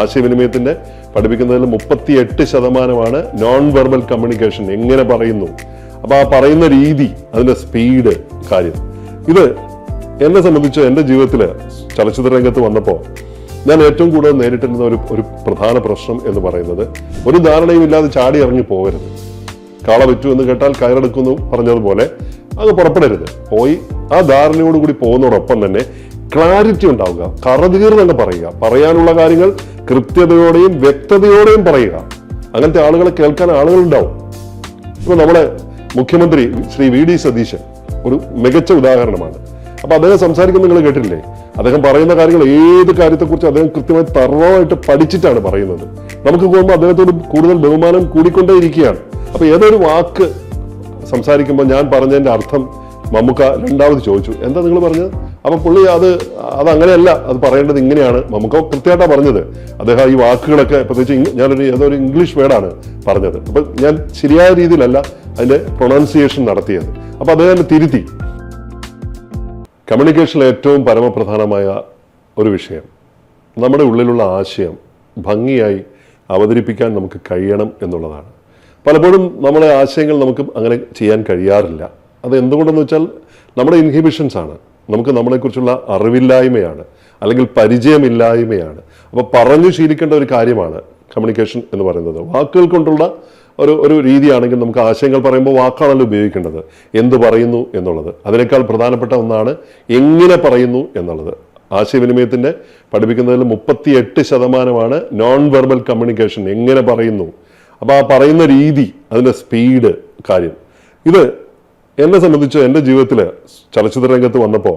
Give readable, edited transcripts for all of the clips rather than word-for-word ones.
ആശയവിനിമയത്തിന്റെ പഠിപ്പിക്കുന്നതിൽ 38% non verbal communication. എങ്ങനെ പറയുന്നു, അപ്പൊ ആ പറയുന്ന രീതി, അതിന്റെ സ്പീഡ്, കാര്യം. ഇത് എന്നെ സംബന്ധിച്ച് എൻ്റെ ജീവിതത്തിൽ ചലച്ചിത്ര രംഗത്ത് വന്നപ്പോൾ ഞാൻ ഏറ്റവും കൂടുതൽ നേരിട്ടിരുന്ന ഒരു പ്രധാന പ്രശ്നം എന്ന് പറയുന്നത്, ഒരു ധാരണയും ഇല്ലാതെ ചാടി ഇറങ്ങി പോകരുത്. കാള പറ്റൂ എന്ന് കേട്ടാൽ കയറെടുക്കുന്നു പറഞ്ഞതുപോലെ അത് പുറപ്പെടരുത്. പോയി ആ ധാരണയോടുകൂടി പോകുന്നതോടൊപ്പം തന്നെ ക്ലാരിറ്റി ഉണ്ടാവുക, കറതീർന്ന് പറയുക, പറയാനുള്ള കാര്യങ്ങൾ കൃത്യതയോടെയും വ്യക്തതയോടെയും പറയുക. അങ്ങനത്തെ ആളുകളെ കേൾക്കാൻ ആളുകളുണ്ടാവും. ഇപ്പൊ നമ്മുടെ മുഖ്യമന്ത്രി ശ്രീ വി ഡി സതീശൻ ഒരു മികച്ച ഉദാഹരണമാണ്. അപ്പൊ അദ്ദേഹം സംസാരിക്കുന്നത് നിങ്ങൾ കേട്ടില്ലേ? അദ്ദേഹം പറയുന്ന കാര്യങ്ങൾ, ഏത് കാര്യത്തെക്കുറിച്ച് അദ്ദേഹം കൃത്യമായി തറവായിട്ട് പഠിച്ചിട്ടാണ് പറയുന്നത്. നമുക്ക് പോകുമ്പോൾ അദ്ദേഹത്തോട് കൂടുതൽ ബഹുമാനം കൂടിക്കൊണ്ടേയിരിക്കുകയാണ്. അപ്പൊ ഏതൊരു വാക്ക് സംസാരിക്കുമ്പോൾ ഞാൻ പറഞ്ഞതിന്റെ അർത്ഥം മമ്മൂക്ക രണ്ടാമത് ചോദിച്ചു, എന്താ നിങ്ങൾ പറഞ്ഞത്? അപ്പൊ പുള്ളി അത് അങ്ങനെയല്ല, അത് പറയേണ്ടത് ഇങ്ങനെയാണ്. മമ്മൂക്ക കൃത്യമായിട്ടാണ് പറഞ്ഞത്. അദ്ദേഹം ഈ വാക്കുകളൊക്കെ പ്രത്യേകിച്ച് ഏതൊരു ഇംഗ്ലീഷ് വേർഡാണ് പറഞ്ഞത്. അപ്പൊ ഞാൻ ശരിയായ രീതിയിലല്ല അതിന്റെ പ്രൊണൗൺസിയേഷൻ നടത്തിയത്. അപ്പൊ അദ്ദേഹം തിരുത്തി. കമ്മ്യൂണിക്കേഷനിൽ ഏറ്റവും പരമപ്രധാനമായ ഒരു വിഷയം, നമ്മുടെ ഉള്ളിലുള്ള ആശയം ഭംഗിയായി അവതരിപ്പിക്കാൻ നമുക്ക് കഴിയണം എന്നുള്ളതാണ്. പലപ്പോഴും നമ്മളെ ആശയങ്ങൾ നമുക്ക് അങ്ങനെ ചെയ്യാൻ കഴിയാറില്ല. അത് എന്തുകൊണ്ടെന്ന് വെച്ചാൽ നമ്മുടെ ഇൻഹിബിഷൻസ് ആണ്, നമുക്ക് നമ്മളെക്കുറിച്ചുള്ള അറിവില്ലായ്മയാണ്, അല്ലെങ്കിൽ പരിചയമില്ലായ്മയാണ്. അപ്പോൾ പറഞ്ഞു ശീലിക്കേണ്ട ഒരു കാര്യമാണ് കമ്മ്യൂണിക്കേഷൻ എന്ന് പറയുന്നത്. വാക്കുകൾ കൊണ്ടുള്ള ഒരു രീതിയാണെങ്കിൽ നമുക്ക് ആശയങ്ങൾ പറയുമ്പോൾ വാക്കാണല്ലോ ഉപയോഗിക്കേണ്ടത്. എന്ത് പറയുന്നു എന്നുള്ളത് അതിനേക്കാൾ പ്രധാനപ്പെട്ട ഒന്നാണ് എങ്ങനെ പറയുന്നു എന്നുള്ളത്. ആശയവിനിമയത്തിന്റെ പഠിപ്പിക്കുന്നതിൽ 38% നോൺ വെർബൽ കമ്മ്യൂണിക്കേഷൻ. എങ്ങനെ പറയുന്നു, അപ്പൊ ആ പറയുന്ന രീതി, അതിന്റെ സ്പീഡ്, കാര്യം. ഇത് എന്നെ സംബന്ധിച്ച് എൻ്റെ ജീവിതത്തിൽ ചലച്ചിത്ര രംഗത്ത് വന്നപ്പോൾ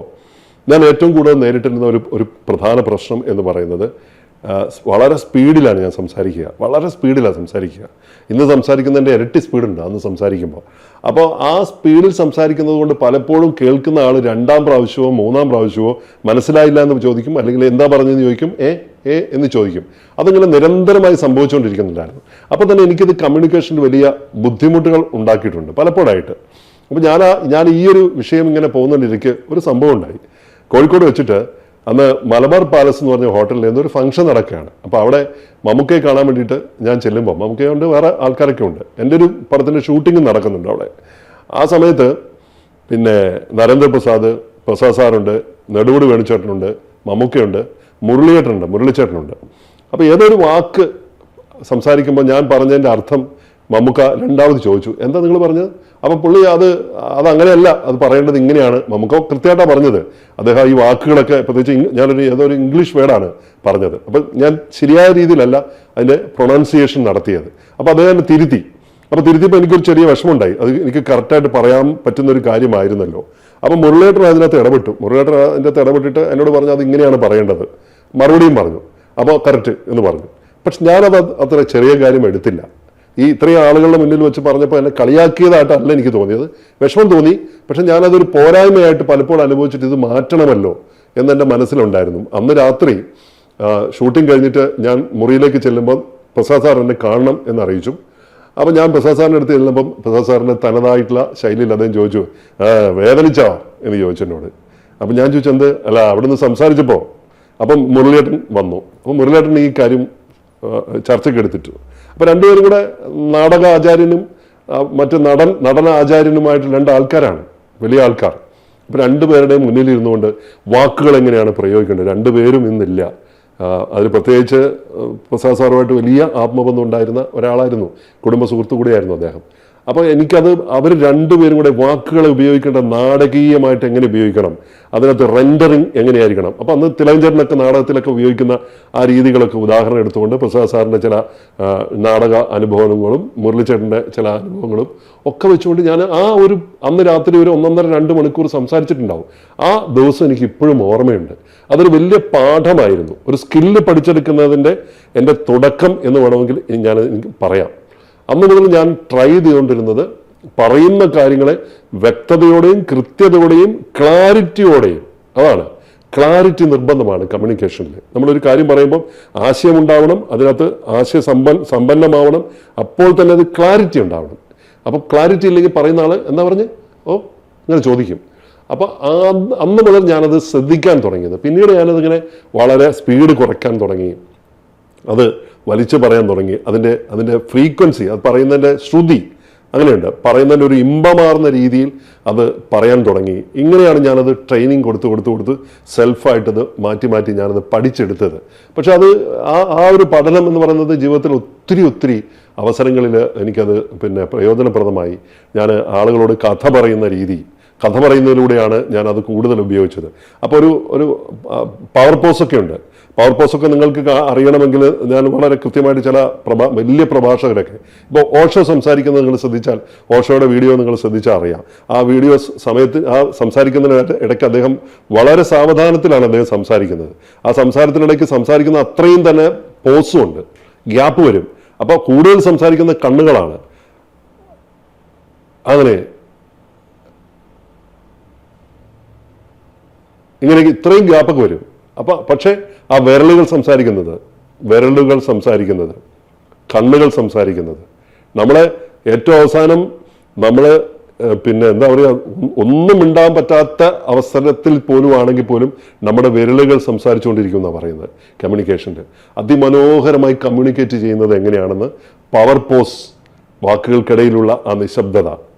ഞാൻ ഏറ്റവും കൂടുതൽ നേരിട്ടിരുന്ന ഒരു പ്രധാന പ്രശ്നം എന്ന് പറയുന്നത്, വളരെ സ്പീഡിലാണ് ഞാൻ സംസാരിക്കുക, വളരെ സ്പീഡിലാണ് സംസാരിക്കുക. ഇന്ന് സംസാരിക്കുന്നതിൻ്റെ ഇരട്ടി സ്പീഡുണ്ട് അന്ന് സംസാരിക്കുമ്പോൾ. അപ്പോൾ ആ സ്പീഡിൽ സംസാരിക്കുന്നത് കൊണ്ട് പലപ്പോഴും കേൾക്കുന്ന ആൾ രണ്ടാം പ്രാവശ്യമോ മൂന്നാം പ്രാവശ്യമോ മനസ്സിലായില്ല എന്ന് ചോദിക്കും, അല്ലെങ്കിൽ എന്താ പറഞ്ഞതെന്ന് ചോദിക്കും, എന്ന് ചോദിക്കും. അതിങ്ങനെ നിരന്തരമായി സംഭവിച്ചുകൊണ്ടിരിക്കുന്നുണ്ടായിരുന്നു. അപ്പോൾ തന്നെ എനിക്കിത് കമ്മ്യൂണിക്കേഷനിൽ വലിയ ബുദ്ധിമുട്ടുകൾ ഉണ്ടാക്കിയിട്ടുണ്ട് പലപ്പോഴായിട്ട്. അപ്പോൾ ഞാൻ ഈ ഒരു വിഷയം ഇങ്ങനെ പോകുന്നതിനിടയ്ക്ക് ഒരു സംഭവം ഉണ്ടായി. കോഴിക്കോട് വെച്ചിട്ട് അന്ന് മലബാർ പാലസ് എന്ന് പറഞ്ഞ ഹോട്ടലിൽ നിന്നൊരു ഫംഗ്ഷൻ നടക്കുകയാണ്. അപ്പോൾ അവിടെ മമ്മൂക്കയെ കാണാൻ വേണ്ടിയിട്ട് ഞാൻ ചെല്ലുമ്പോൾ, മമ്മൂക്കയുണ്ട്, വേറെ ആൾക്കാരൊക്കെ ഉണ്ട്, എൻ്റെ ഒരു പടത്തിൻ്റെ ഷൂട്ടിംഗ് നടക്കുന്നുണ്ട് അവിടെ. ആ സമയത്ത് പിന്നെ നരേന്ദ്രപ്രസാദ്, പ്രസാദ് സാറുണ്ട്, നെടുമുടി വേണുചേട്ടനുണ്ട്, മമ്മൂക്കയുണ്ട്, മുരളിച്ചേട്ടനുണ്ട്. അപ്പോൾ ഏതൊരു വാക്ക് സംസാരിക്കുമ്പോൾ ഞാൻ പറഞ്ഞതിൻ്റെ അർത്ഥം മമ്മൂക്ക രണ്ടാമത് ചോദിച്ചു, എന്താ നിങ്ങൾ പറഞ്ഞത്? അപ്പൊ പുള്ളി അത് അങ്ങനെയല്ല, അത് പറയേണ്ടത് ഇങ്ങനെയാണ്. മമ്മൂക്ക കൃത്യമായിട്ടാണ് പറഞ്ഞത്. അദ്ദേഹം ഈ വാക്കുകളൊക്കെ പ്രത്യേകിച്ച് ഏതൊരു ഇംഗ്ലീഷ് വേർഡാണ് പറഞ്ഞത്. അപ്പൊ ഞാൻ ശരിയായ രീതിയിലല്ല അതിന്റെ പ്രൊണൗൺസിയേഷൻ നടത്തിയത്. അപ്പൊ അദ്ദേഹം തിരുത്തി. അപ്പൊ തിരുത്തിയപ്പോൾ എനിക്കൊരു ചെറിയ വിഷമമുണ്ടായി. അത് എനിക്ക് കറക്റ്റായിട്ട് പറയാൻ പറ്റുന്ന ഒരു കാര്യമായിരുന്നല്ലോ. അപ്പൊ മുരളിയേട്ടൻ അതിനകത്ത് ഇടപെട്ടിട്ട് എന്നോട് പറഞ്ഞു, അത് ഇങ്ങനെയാണ് പറയേണ്ടത്. മറുപടിയും പറഞ്ഞു. അപ്പോൾ കറക്റ്റ് എന്ന് പറഞ്ഞു. പക്ഷെ ഞാനത് അത്ര ചെറിയ കാര്യം എടുത്തില്ല. ഈ ഇത്രയും ആളുകളുടെ മുന്നിൽ വെച്ച് പറഞ്ഞപ്പോൾ എന്നെ കളിയാക്കിയതായിട്ടല്ല എനിക്ക് തോന്നിയത്. വിഷമം തോന്നി. പക്ഷെ ഞാനതൊരു പോരായ്മയായിട്ട് പലപ്പോഴും അനുഭവിച്ചിട്ട് ഇത് മാറ്റണമല്ലോ എന്നെൻ്റെ മനസ്സിലുണ്ടായിരുന്നു. അന്ന് രാത്രി ഷൂട്ടിംഗ് കഴിഞ്ഞിട്ട് ഞാൻ മുറിയിലേക്ക് ചെല്ലുമ്പോൾ പ്രസാദ് സാർ എന്നെ കാണണം എന്നറിയിച്ചു. അപ്പം ഞാൻ പ്രസാദ് സാറിൻ്റെ അടുത്ത് ചെല്ലുമ്പം പ്രസാദ് സാറിൻ്റെ തനതായിട്ടുള്ള ശൈലിയിൽ അദ്ദേഹം ചോദിച്ചു, വേദനിച്ചോ എന്ന് ചോദിച്ചു എന്നോട്. അപ്പം ഞാൻ ചോദിച്ചു, എന്ത്? അല്ല, അവിടുന്ന് സംസാരിച്ചപ്പോൾ. അപ്പം മുരളിയേട്ടൻ വന്നു. അപ്പം മുരളിയേട്ടൻ ഈ കാര്യം ചർച്ചയ്ക്ക് എടുത്തിട്ടു. അപ്പൊ രണ്ടുപേരും കൂടെ നാടക ആചാര്യനും മറ്റു നടന ആചാര്യനുമായിട്ട് രണ്ട് ആൾക്കാരാണ്, വലിയ ആൾക്കാർ. അപ്പൊ രണ്ടുപേരുടെയും മുന്നിൽ ഇരുന്നുകൊണ്ട് വാക്കുകൾ എങ്ങനെയാണ് പ്രയോഗിക്കേണ്ടത് രണ്ടുപേരും ഇന്നില്ല. അതിൽ പ്രത്യേകിച്ച് പ്രസാദ് സാറുമായിട്ട് വലിയ ആത്മബന്ധം ഉണ്ടായിരുന്ന ഒരാളായിരുന്നു, കുടുംബ സുഹൃത്തു കൂടിയായിരുന്നു അദ്ദേഹം. അപ്പോൾ എനിക്കത് അവർ രണ്ടുപേരും കൂടെ വാക്കുകളെ ഉപയോഗിക്കേണ്ട നാടകീയമായിട്ട് എങ്ങനെ ഉപയോഗിക്കണം, അതിനകത്ത് റെൻഡറിങ് എങ്ങനെയായിരിക്കണം. അപ്പോൾ അന്ന് തിലകഞ്ചേട്ടനൊക്കെ നാടകത്തിലൊക്കെ ഉപയോഗിക്കുന്ന ആ രീതികളൊക്കെ ഉദാഹരണം എടുത്തുകൊണ്ട് പ്രസാദ് സാറിൻ്റെ ചില നാടക അനുഭവങ്ങളും മുരളിച്ചേട്ടൻ്റെ ചില അനുഭവങ്ങളും ഒക്കെ വെച്ചുകൊണ്ട് ഞാൻ അന്ന് രാത്രി ഒരു 1.5-2 മണിക്കൂർ സംസാരിച്ചിട്ടുണ്ടാവും. ആ ദിവസം എനിക്ക് ഇപ്പോഴും ഓർമ്മയുണ്ട്. അതൊരു വലിയ പാഠമായിരുന്നു, ഒരു സ്കില്ല് പഠിച്ചെടുക്കുന്നതിൻ്റെ എൻ്റെ തുടക്കം എന്ന് വേണമെങ്കിൽ എനിക്ക് പറയാം. അന്ന് മുതൽ ഞാൻ ട്രൈ ചെയ്തുകൊണ്ടിരുന്നത് പറയുന്ന കാര്യങ്ങളെ വ്യക്തതയോടെയും കൃത്യതയോടെയും ക്ലാരിറ്റിയോടെയും. അതാണ്, ക്ലാരിറ്റി നിർബന്ധമാണ് കമ്മ്യൂണിക്കേഷനിൽ. നമ്മളൊരു കാര്യം പറയുമ്പോൾ ആശയം ഉണ്ടാവണം, അതിനകത്ത് സമ്പന്നമാവണം, അപ്പോൾ തന്നെ അത് ക്ലാരിറ്റി ഉണ്ടാവണം. അപ്പോൾ ക്ലാരിറ്റി ഇല്ലെങ്കിൽ പറയുന്ന ആൾ എന്താ പറഞ്ഞ് ഇങ്ങനെ ചോദിക്കും. അപ്പോൾ അന്ന് മുതൽ ഞാനത് ശ്രദ്ധിക്കാൻ തുടങ്ങിയത്. പിന്നീട് ഞാനതിങ്ങനെ വളരെ സ്പീഡ് കുറയ്ക്കാൻ തുടങ്ങി. അത് വലിച്ചു പറയാൻ തുടങ്ങി. അതിൻ്റെ ഫ്രീക്വൻസി, അത് പറയുന്നതിൻ്റെ ശ്രുതി അങ്ങനെയുണ്ട്, പറയുന്നതിൻ്റെ ഒരു ഇമ്പമാർന്ന രീതിയിൽ അത് പറയാൻ തുടങ്ങി. ഇങ്ങനെയാണ് ഞാനത് ട്രെയിനിങ് കൊടുത്ത് സെൽഫായിട്ടത് മാറ്റി ഞാനത് പഠിച്ചെടുത്തത്. പക്ഷെ അത് ആ ഒരു പഠനം എന്ന് പറയുന്നത് ജീവിതത്തിൽ ഒത്തിരി അവസരങ്ങളിൽ എനിക്കത് പ്രയോജനപ്രദമായി. ഞാൻ ആളുകളോട് കഥ പറയുന്നതിലൂടെയാണ് ഞാനത് കൂടുതൽ ഉപയോഗിച്ചത്. അപ്പോൾ ഒരു പവർ പോസൊക്കെ ഉണ്ട്. പവർ പോസൊക്കെ നിങ്ങൾക്ക് അറിയണമെങ്കിൽ ഞാൻ വളരെ കൃത്യമായിട്ട് ചില വലിയ പ്രഭാഷകരൊക്കെ, ഇപ്പോൾ ഓഷോ സംസാരിക്കുന്നത് നിങ്ങൾ ശ്രദ്ധിച്ചാൽ, ഓഷോയുടെ വീഡിയോ നിങ്ങൾ ശ്രദ്ധിച്ചാൽ അറിയാം. ആ വീഡിയോ സമയത്ത് ആ സംസാരിക്കുന്നതിന് ഇടയ്ക്ക് അദ്ദേഹം വളരെ സാവധാനത്തിലാണ് അദ്ദേഹം സംസാരിക്കുന്നത്. ആ സംസാരത്തിനിടയ്ക്ക് സംസാരിക്കുന്ന അത്രയും തന്നെ പോസും ഉണ്ട്, ഗ്യാപ്പ് വരും. അപ്പോൾ കൂടുതൽ സംസാരിക്കുന്ന കണ്ണുകളാണ്. അങ്ങനെ ഇങ്ങനെ ഇത്രയും ഗ്യാപ്പൊക്കെ വരും. പക്ഷേ ആ വിരലുകൾ സംസാരിക്കുന്നത്, കണ്ണുകൾ സംസാരിക്കുന്നത്, നമ്മളെ ഏറ്റവും അവസാനം നമ്മളെ എന്താ പറയുക, ഒന്നും മിണ്ടാൻ പറ്റാത്ത അവസരത്തിൽ പോലും ആണെങ്കിൽ പോലും നമ്മുടെ വിരലുകൾ സംസാരിച്ചുകൊണ്ടിരിക്കും പറയുന്നത്. കമ്മ്യൂണിക്കേഷൻ്റെ അതിമനോഹരമായി കമ്മ്യൂണിക്കേറ്റ് ചെയ്യുന്നത് എങ്ങനെയാണെന്ന് പവർ പോസ്, വാക്കുകൾക്കിടയിലുള്ള ആ നിശബ്ദത,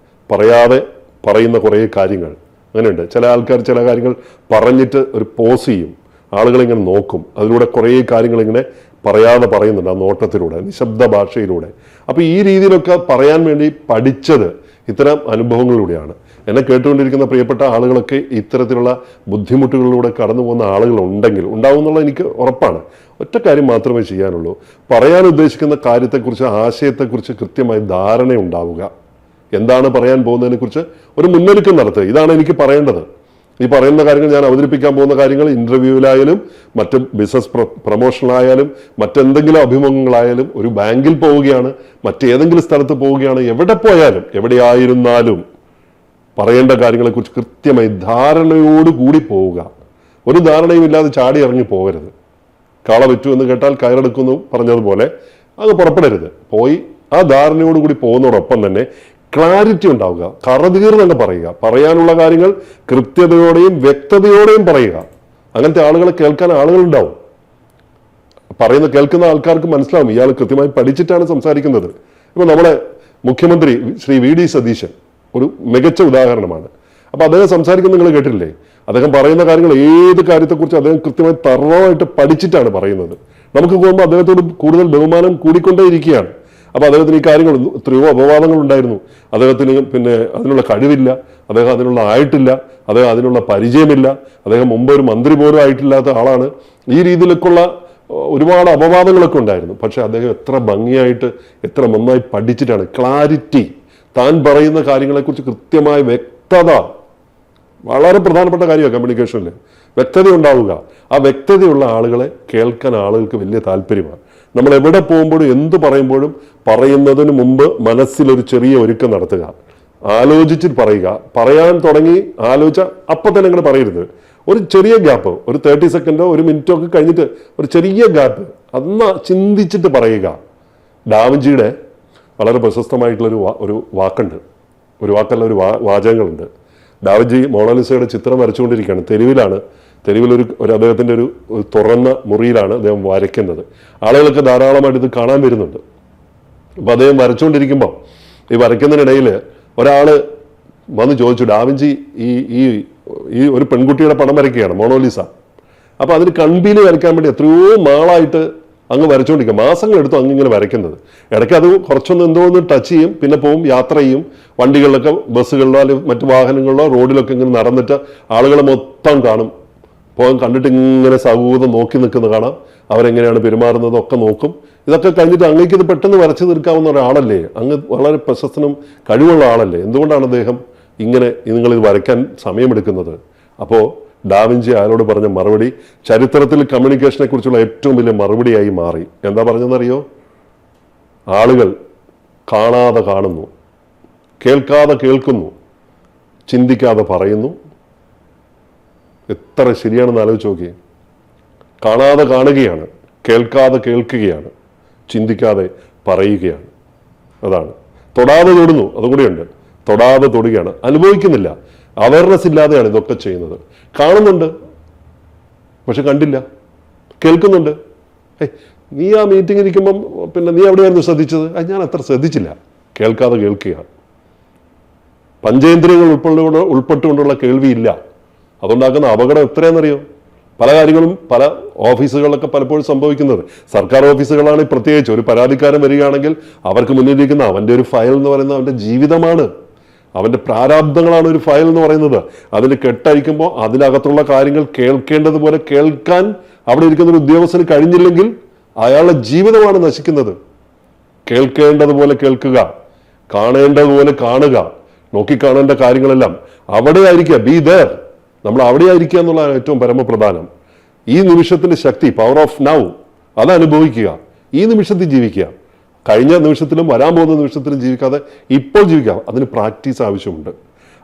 പറയാതെ പറയുന്ന കുറേ കാര്യങ്ങൾ അങ്ങനെയുണ്ട്. ചില ആൾക്കാർ ചില കാര്യങ്ങൾ പറഞ്ഞിട്ട് ഒരു പോസ് ചെയ്യും, ആളുകളിങ്ങനെ നോക്കും, അതിലൂടെ കുറേ കാര്യങ്ങളിങ്ങനെ പറയാതെ പറയുന്നുണ്ട് ആ നോട്ടത്തിലൂടെ, നിശബ്ദ ഭാഷയിലൂടെ. അപ്പോൾ ഈ രീതിയിലൊക്കെ പറയാൻ വേണ്ടി പഠിച്ചത് ഇത്തരം അനുഭവങ്ങളിലൂടെയാണ്. എന്നെ കേട്ടുകൊണ്ടിരിക്കുന്ന പ്രിയപ്പെട്ട ആളുകളൊക്കെ ഇത്തരത്തിലുള്ള ബുദ്ധിമുട്ടുകളിലൂടെ കടന്നു പോകുന്ന ആളുകളുണ്ടെങ്കിൽ ഉണ്ടാവുമെന്നുള്ള എനിക്ക് ഉറപ്പാണ്. ഒറ്റ കാര്യം മാത്രമേ ചെയ്യാനുള്ളൂ, പറയാൻ ഉദ്ദേശിക്കുന്ന കാര്യത്തെക്കുറിച്ച്, ആശയത്തെക്കുറിച്ച് കൃത്യമായി ധാരണയുണ്ടാവുക. എന്താണ് പറയാൻ പോകുന്നതിനെക്കുറിച്ച് ഒരു മുന്നൊരുക്കം നടത്തുക. ഇതാണ് എനിക്ക് പറയേണ്ടത്. ഈ പറയുന്ന കാര്യങ്ങൾ, ഞാൻ അവതരിപ്പിക്കാൻ പോകുന്ന കാര്യങ്ങൾ ഇന്റർവ്യൂവിലായാലും മറ്റ് ബിസിനസ് പ്രൊമോഷനിലായാലും മറ്റെന്തെങ്കിലും അഭിമുഖങ്ങളായാലും, ഒരു ബാങ്കിൽ പോവുകയാണ്, മറ്റേതെങ്കിലും സ്ഥലത്ത് പോവുകയാണ്, എവിടെ പോയാലും എവിടെയായിരുന്നാലും പറയേണ്ട കാര്യങ്ങളെക്കുറിച്ച് കൃത്യമായി ധാരണയോടുകൂടി പോവുക. ഒരു ധാരണയും ഇല്ലാതെ ചാടി ഇറങ്ങി പോകരുത്. കാള വിറ്റു എന്ന് കേട്ടാൽ കയറെടുക്കുന്നു പറഞ്ഞതുപോലെ അത് പുറപ്പെടരുത്. പോയി ആ ധാരണയോടുകൂടി പോകുന്നതോടൊപ്പം തന്നെ ക്ലാരിറ്റി ഉണ്ടാവുക, കറതീർന്നങ്ങ് പറയുക. പറയാനുള്ള കാര്യങ്ങൾ കൃത്യതയോടെയും വ്യക്തതയോടെയും പറയുക. അങ്ങനത്തെ ആളുകളെ കേൾക്കാൻ ആളുകളുണ്ടാവും. കേൾക്കുന്ന ആൾക്കാർക്ക് മനസ്സിലാവും ഇയാൾ കൃത്യമായി പഠിച്ചിട്ടാണ് സംസാരിക്കുന്നത്. ഇപ്പോൾ നമ്മുടെ മുഖ്യമന്ത്രി ശ്രീ വി.ഡി. സതീശൻ ഒരു മികച്ച ഉദാഹരണമാണ്. അപ്പോൾ അദ്ദേഹം സംസാരിക്കുന്നത് നിങ്ങൾ കേട്ടില്ലേ? അദ്ദേഹം പറയുന്ന കാര്യങ്ങൾ, ഏത് കാര്യത്തെക്കുറിച്ച് അദ്ദേഹം കൃത്യമായി തറവായിട്ട് പഠിച്ചിട്ടാണ് പറയുന്നത്. നമുക്ക് പോകുമ്പോൾ അദ്ദേഹത്തോട് കൂടുതൽ ബഹുമാനം കൂടിക്കൊണ്ടേയിരിക്കുകയാണ്. അപ്പോൾ അദ്ദേഹത്തിന് ഈ കാര്യങ്ങൾ എത്രയോ അപവാദങ്ങൾ ഉണ്ടായിരുന്നു. അദ്ദേഹത്തിന് അതിനുള്ള കഴിവില്ല, അദ്ദേഹം അതിനുള്ള ആയിട്ടില്ല, അദ്ദേഹം അതിനുള്ള പരിചയമില്ല, അദ്ദേഹം മുമ്പ് ഒരു മന്ത്രി പോലും ആയിട്ടില്ലാത്ത ആളാണ്. ഈ രീതിയിലൊക്കെയുള്ള ഒരുപാട് അപവാദങ്ങളൊക്കെ ഉണ്ടായിരുന്നു. പക്ഷെ അദ്ദേഹം എത്ര ഭംഗിയായിട്ട്, എത്ര നന്നായി പഠിച്ചിട്ടാണ്. ക്ലാരിറ്റി, താൻ പറയുന്ന കാര്യങ്ങളെക്കുറിച്ച് കൃത്യമായ വ്യക്തത, വളരെ പ്രധാനപ്പെട്ട കാര്യമാണ് കമ്മ്യൂണിക്കേഷനിൽ. വ്യക്തത ഉണ്ടാവുക. ആ വ്യക്തതയുള്ള ആളുകളെ കേൾക്കാൻ ആളുകൾക്ക് വലിയ താല്പര്യമാണ്. നമ്മൾ എവിടെ പോകുമ്പോഴും എന്ത് പറയുമ്പോഴും പറയുന്നതിന് മുമ്പ് മനസ്സിലൊരു ചെറിയ ഒരുക്കം നടത്തുക, ആലോചിച്ചിട്ട് പറയുക. പറയാൻ തുടങ്ങി ആലോചിച്ച അപ്പം തന്നെ അങ്ങനെ പറയരുത്. ഒരു ചെറിയ ഗ്യാപ്പ്, ഒരു 30 സെക്കൻഡോ 1 മിനിറ്റോ ഒക്കെ കഴിഞ്ഞിട്ട് ഒരു ചെറിയ ഗ്യാപ്പ്, അന്ന് ചിന്തിച്ചിട്ട് പറയുക. ഡാവിഞ്ചിയുടെ വളരെ പ്രശസ്തമായിട്ടുള്ളൊരു ഒരു വാക്കുണ്ട്, ഒരു വാചകങ്ങളുണ്ട്. ഡാവിഞ്ചി മോണാലിസയുടെ ചിത്രം വരച്ചുകൊണ്ടിരിക്കുകയാണ്. തെരുവിലൊരു അദ്ദേഹത്തിൻ്റെ ഒരു തുറന്ന മുറിയിലാണ് അദ്ദേഹം വരയ്ക്കുന്നത്. ആളുകളൊക്കെ ധാരാളമായിട്ട് ഇത് കാണാൻ വരുന്നുണ്ട്. അപ്പോൾ അദ്ദേഹം വരച്ചുകൊണ്ടിരിക്കുമ്പോൾ ഈ വരയ്ക്കുന്നതിനിടയിൽ ഒരാൾ വന്ന് ചോദിച്ചു, ഡാവിഞ്ചി ഈ ഒരു പെൺകുട്ടിയുടെ പടം വരയ്ക്കുകയാണ്, മോണോലിസ. അപ്പോൾ അതിന് കൺപീലി വരയ്ക്കാൻ വേണ്ടി എത്രയോ നാളായിട്ട് അങ്ങ് വരച്ചുകൊണ്ടിരിക്കുക, മാസങ്ങളെടുത്തു ഇങ്ങനെ വരയ്ക്കുന്നത്. ഇടയ്ക്ക് അത് കുറച്ചൊന്ന് എന്തോന്ന് ടച്ച് ചെയ്യും, പിന്നെ പോവും, യാത്ര ചെയ്യും, വണ്ടികളിലൊക്കെ, ബസ്സുകളിലോ അല്ലെങ്കിൽ മറ്റു വാഹനങ്ങളിലോ റോഡിലൊക്കെ ഇങ്ങനെ നടന്നിട്ട് ആളുകളെ മൊത്തം കാണും. കണ്ടിട്ട് ഇങ്ങനെ സൗഹൃദം നോക്കി നിൽക്കുന്ന കാണാം, അവരെങ്ങനെയാണ് പെരുമാറുന്നതൊക്കെ നോക്കും. ഇതൊക്കെ കഴിഞ്ഞിട്ട് അങ്ങേക്ക് ഇത് പെട്ടെന്ന് വരച്ചു തീർക്കാവുന്ന ഒരാളല്ലേ, അങ്ങ് വളരെ പ്രശസ്തനും കഴിവുള്ള ആളല്ലേ, എന്തുകൊണ്ടാണ് അദ്ദേഹം ഇങ്ങനെ നിങ്ങളിത് വരയ്ക്കാൻ സമയമെടുക്കുന്നത്? അപ്പോൾ ഡാവിഞ്ചി അയാളോട് പറഞ്ഞ മറുപടി ചരിത്രത്തിൽ കമ്മ്യൂണിക്കേഷനെ കുറിച്ചുള്ള ഏറ്റവും വലിയ മറുപടിയായി മാറി. എന്താ പറഞ്ഞതെന്നറിയോ? ആളുകൾ കാണാതെ കാണുന്നു, കേൾക്കാതെ കേൾക്കുന്നു, ചിന്തിക്കാതെ പറയുന്നു. എത്ര ശരിയാണെന്ന് ആലോചിച്ച് നോക്കിയേ. കാണാതെ കാണുകയാണ്, കേൾക്കാതെ കേൾക്കുകയാണ്, ചിന്തിക്കാതെ പറയുകയാണ്. അതാണ്. തൊടാതെ തൊടുന്നു, അതും കൂടിയുണ്ട്. തൊടാതെ തൊടുകയാണ്, അനുഭവിക്കുന്നില്ല, അവയർനെസ് ഇല്ലാതെയാണ് ഇതൊക്കെ ചെയ്യുന്നത്. കാണുന്നുണ്ട് പക്ഷെ കണ്ടില്ല, കേൾക്കുന്നുണ്ട്, നീ ആ മീറ്റിംഗ് ഇരിക്കുമ്പം പിന്നെ നീ എവിടെയായിരുന്നു ശ്രദ്ധിച്ചത്? ഞാൻ അത്ര ശ്രദ്ധിച്ചില്ല. കേൾക്കാതെ കേൾക്കുക. പഞ്ചേന്ദ്രിയങ്ങൾ ഉൾപ്പെട്ടുകൊണ്ടുള്ള കേൾവിയില്ല. അതുകൊണ്ടാക്കുന്ന അപകടം എത്രയാണെന്നറിയോ? പല കാര്യങ്ങളും പല ഓഫീസുകളിലൊക്കെ പലപ്പോഴും സംഭവിക്കുന്നത്, സർക്കാർ ഓഫീസുകളാണ് പ്രത്യേകിച്ച്, ഒരു പരാതിക്കാരൻ വരികയാണെങ്കിൽ അവർക്ക് മുന്നിലിരിക്കുന്ന അവൻ്റെ ഒരു ഫയൽ എന്ന് പറയുന്നത് അവൻ്റെ ജീവിതമാണ്, അവൻ്റെ പ്രാരാബ്ദങ്ങളാണ് ഒരു ഫയൽ എന്ന് പറയുന്നത്. അതിൽ കെട്ടഴിക്കുമ്പോൾ അതിനകത്തുള്ള കാര്യങ്ങൾ കേൾക്കേണ്ടതുപോലെ കേൾക്കാൻ അവിടെ ഇരിക്കുന്ന ഒരു ഉദ്യോഗസ്ഥന് കഴിഞ്ഞില്ലെങ്കിൽ അയാളുടെ ജീവിതമാണ് നശിക്കുന്നത്. കേൾക്കേണ്ടതുപോലെ കേൾക്കുക, കാണേണ്ടതുപോലെ കാണുക, നോക്കിക്കാണേണ്ട കാര്യങ്ങളെല്ലാം അവിടെ ആയിരിക്കുക. ബി ദർ, നമ്മൾ അവിടെ ആയിരിക്കുക എന്നുള്ളതാണ് ഏറ്റവും പരമപ്രധാനം. ഈ നിമിഷത്തിന്റെ ശക്തി, പവർ ഓഫ് നൗ, അത് അനുഭവിക്കുക. ഈ നിമിഷത്തിൽ ജീവിക്കുക. കഴിഞ്ഞ നിമിഷത്തിലും വരാൻ പോകുന്ന നിമിഷത്തിലും ജീവിക്കാതെ ഇപ്പോൾ ജീവിക്കുക. അതിന് പ്രാക്ടീസ് ആവശ്യമുണ്ട്.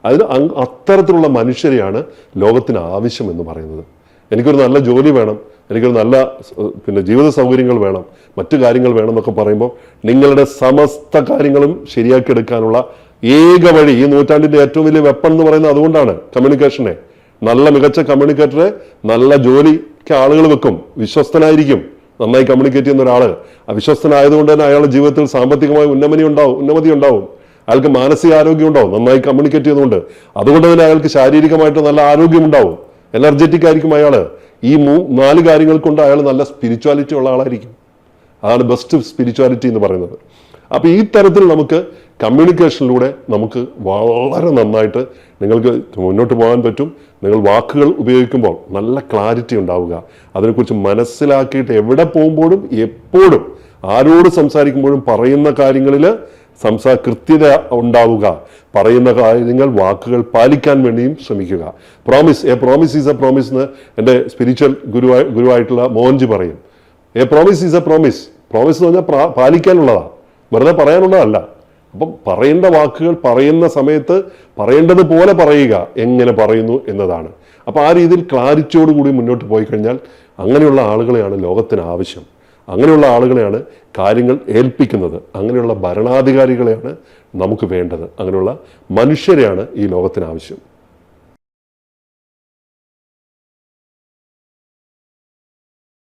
അതിന് അത്തരത്തിലുള്ള മനുഷ്യരെയാണ് ലോകത്തിന് ആവശ്യം എന്ന് പറയുന്നത്. എനിക്കൊരു നല്ല ജോലി വേണം, എനിക്കൊരു നല്ല പിന്നെ ജീവിത സൗകര്യങ്ങൾ വേണം, മറ്റു കാര്യങ്ങൾ വേണം എന്നൊക്കെ പറയുമ്പോൾ നിങ്ങളുടെ സമസ്ത കാര്യങ്ങളും ശരിയാക്കിയെടുക്കാനുള്ള ഏക വഴി, ഈ നൂറ്റാണ്ടിന്റെ ഏറ്റവും വലിയ വെപ്പൺ എന്ന് പറയുന്നത് അതുകൊണ്ടാണ് കമ്മ്യൂണിക്കേഷനെ. നല്ല മികച്ച കമ്മ്യൂണിക്കേറ്ററെ നല്ല ജോലിക്ക് ആളുകൾ വെക്കും, വിശ്വസ്തനായിരിക്കും. നന്നായി കമ്മ്യൂണിക്കേറ്റ് ചെയ്യുന്ന ഒരാള് വിശ്വസ്തനായതുകൊണ്ട് തന്നെ അയാളുടെ ജീവിതത്തിൽ സാമ്പത്തികമായ ഉന്നതി ഉണ്ടാവും, അയാൾക്ക് മാനസികാരോഗ്യം ഉണ്ടാവും നന്നായി കമ്മ്യൂണിക്കേറ്റ് ചെയ്യുന്നതുകൊണ്ട്. അതുകൊണ്ട് തന്നെ അയാൾക്ക് ശാരീരികമായിട്ട് നല്ല ആരോഗ്യം ഉണ്ടാവും, എനർജറ്റിക് ആയിരിക്കും അയാള്. ഈ 4 കാര്യങ്ങൾ കൊണ്ട് അയാൾ നല്ല സ്പിരിച്വാലിറ്റി ഉള്ള ആളായിരിക്കും. അതാണ് ബെസ്റ്റ് സ്പിരിച്വാലിറ്റി എന്ന് പറയുന്നത്. അപ്പൊ ഈ തരത്തിൽ നമുക്ക് കമ്മ്യൂണിക്കേഷനിലൂടെ നമുക്ക് വളരെ നന്നായിട്ട് നിങ്ങൾക്ക് മുന്നോട്ട് പോകാൻ പറ്റും. നിങ്ങൾ വാക്കുകൾ ഉപയോഗിക്കുമ്പോൾ നല്ല ക്ലാരിറ്റി ഉണ്ടാവുക, അതിനെക്കുറിച്ച് മനസ്സിലാക്കിയിട്ട് എവിടെ പോകുമ്പോഴും എപ്പോഴും ആരോട് സംസാരിക്കുമ്പോഴും പറയുന്ന കാര്യങ്ങളിൽ കൃത്യത ഉണ്ടാവുക, പറയുന്ന കാര്യങ്ങൾ വാക്കുകൾ പാലിക്കാൻ വേണ്ടിയും ശ്രമിക്കുക. പ്രോമിസ് ഈസ് എ പ്രോമിസ് എന്ന് എൻ്റെ സ്പിരിച്വൽ ഗുരുവായിട്ടുള്ള മോഹൻജി പറയും. A promise is A promise. Promise എന്ന് പറഞ്ഞാൽ പാലിക്കാനുള്ളതാണ്, വെറുതെ പറയാനുള്ളതല്ല. അപ്പം പറയേണ്ട വാക്കുകൾ പറയുന്ന സമയത്ത് പറയേണ്ടതുപോലെ പറയുക, എങ്ങനെ പറയുന്നു എന്നതാണ്. അപ്പം ആ രീതിയിൽ ക്ലാരിറ്റിയോടുകൂടി മുന്നോട്ട് പോയി കഴിഞ്ഞാൽ അങ്ങനെയുള്ള ആളുകളെയാണ് ലോകത്തിന് ആവശ്യം. അങ്ങനെയുള്ള ആളുകളെയാണ് കാര്യങ്ങൾ ഏൽപ്പിക്കുന്നത്. അങ്ങനെയുള്ള ഭരണാധികാരികളെയാണ് നമുക്ക് വേണ്ടത്. അങ്ങനെയുള്ള മനുഷ്യരെയാണ് ഈ ലോകത്തിന് ആവശ്യം.